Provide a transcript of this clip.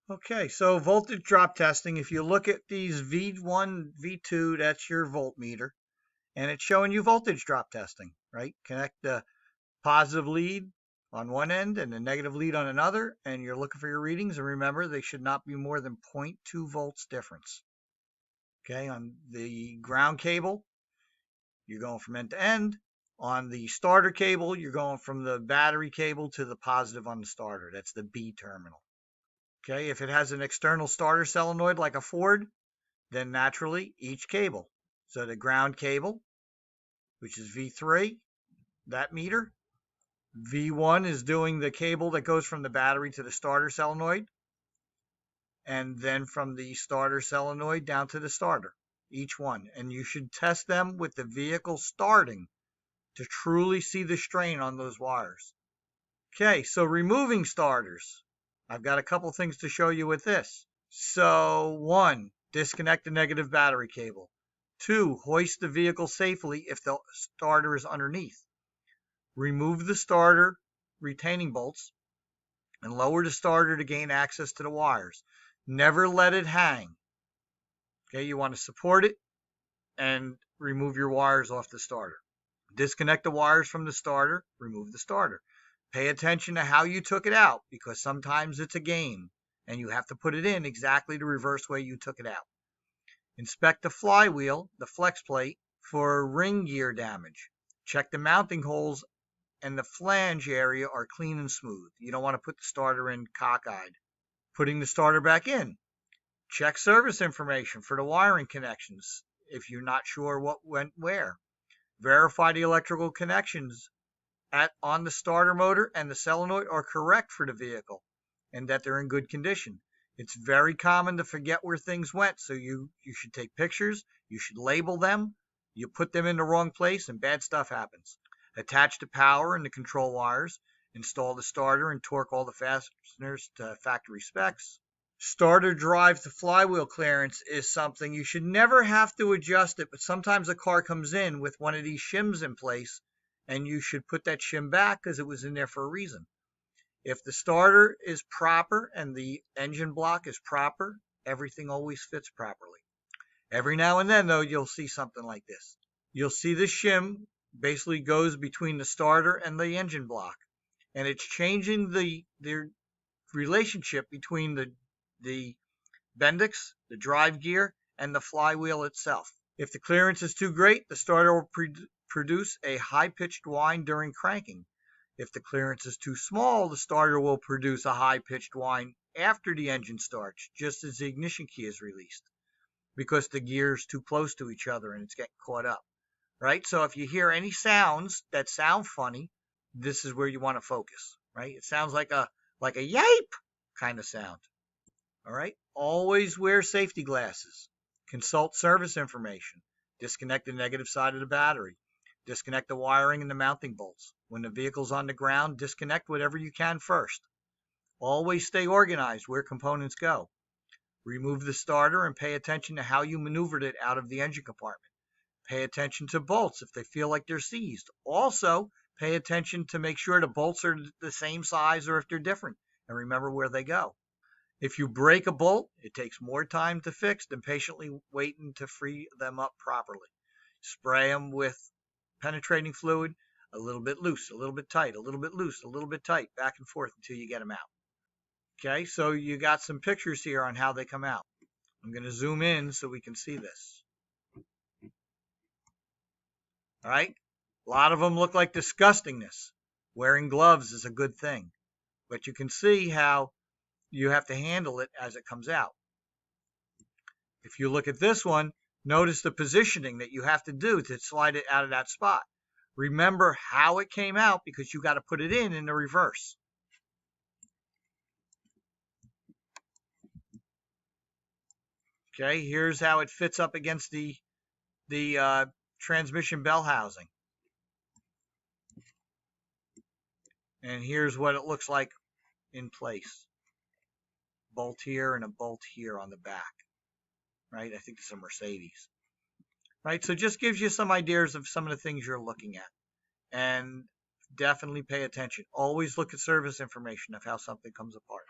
Okay, so voltage drop testing. If you look at these V1, V2, that's your voltmeter, and it's showing you voltage drop testing, right? Connect the positive lead on one end and the negative lead on another, and you're looking for your readings. And remember, they should not be more than 0.2 volts difference. Okay, on the ground cable, you're going from end to end. On the starter cable, you're going from the battery cable to the positive on the starter. That's the B terminal. Okay, if it has an external starter solenoid like a Ford, then naturally each cable. So the ground cable, which is V3, that meter. V1 is doing the cable that goes from the battery to the starter solenoid, and then from the starter solenoid down to the starter, each one. And you should test them with the vehicle starting to truly see the strain on those wires. Okay, so removing starters. I've got a couple things to show you with this. So 1, disconnect the negative battery cable. 2, hoist the vehicle safely if the starter is underneath. Remove the starter retaining bolts and lower the starter to gain access to the wires. Never let it hang. Okay, you want to support it and remove your wires off the starter. Disconnect the wires from the starter, remove the starter. Pay attention to how you took it out, because sometimes it's a game and you have to put it in exactly the reverse way you took it out. Inspect the flywheel, the flex plate, for ring gear damage. Check the mounting holes and the flange area are clean and smooth. You don't want to put the starter in cockeyed. Putting the starter back in. Check service information for the wiring connections if you're not sure what went where. Verify the electrical connections on the starter motor and the solenoid are correct for the vehicle and that they're in good condition. It's very common to forget where things went, so you should take pictures, you should label them, you put them in the wrong place and bad stuff happens. Attach the power and the control wires, install the starter and torque all the fasteners to factory specs. Starter drive to flywheel clearance is something you should never have to adjust it, but sometimes a car comes in with one of these shims in place and you should put that shim back because it was in there for a reason. If the starter is proper and the engine block is proper, everything always fits properly. Every now and then, though, you'll see something like this. You'll see the shim basically goes between the starter and the engine block, and it's changing the relationship between the Bendix, the drive gear, and the flywheel itself. If the clearance is too great, the starter will produce a high-pitched whine during cranking. If the clearance is too small, the starter will produce a high-pitched whine after the engine starts, just as the ignition key is released, because the gear's too close to each other and it's getting caught up, right? So if you hear any sounds that sound funny, this is where you want to focus, right? It sounds like a yipe kind of sound. All right. Always wear safety glasses. Consult service information. Disconnect the negative side of the battery. Disconnect the wiring and the mounting bolts. When the vehicle's on the ground, disconnect whatever you can first. Always stay organized where components go. Remove the starter and pay attention to how you maneuvered it out of the engine compartment. Pay attention to bolts if they feel like they're seized. Also, pay attention to make sure the bolts are the same size or if they're different, and remember where they go. If you break a bolt, it takes more time to fix than patiently waiting to free them up properly. Spray them with penetrating fluid, a little bit loose, a little bit tight, a little bit loose, a little bit tight, back and forth until you get them out. Okay, so you got some pictures here on how they come out. I'm going to zoom in so we can see this. All right, a lot of them look like disgustingness. Wearing gloves is a good thing, but you can see how you have to handle it as it comes out. If you look at this one, notice the positioning that you have to do to slide it out of that spot. Remember how it came out because you got to put it in the reverse. Okay, here's how it fits up against the transmission bell housing. And here's what it looks like in place. Bolt here and a bolt here on the back. Right? I think it's a Mercedes. Right? So just gives you some ideas of some of the things you're looking at. And definitely pay attention. Always look at service information of how something comes apart.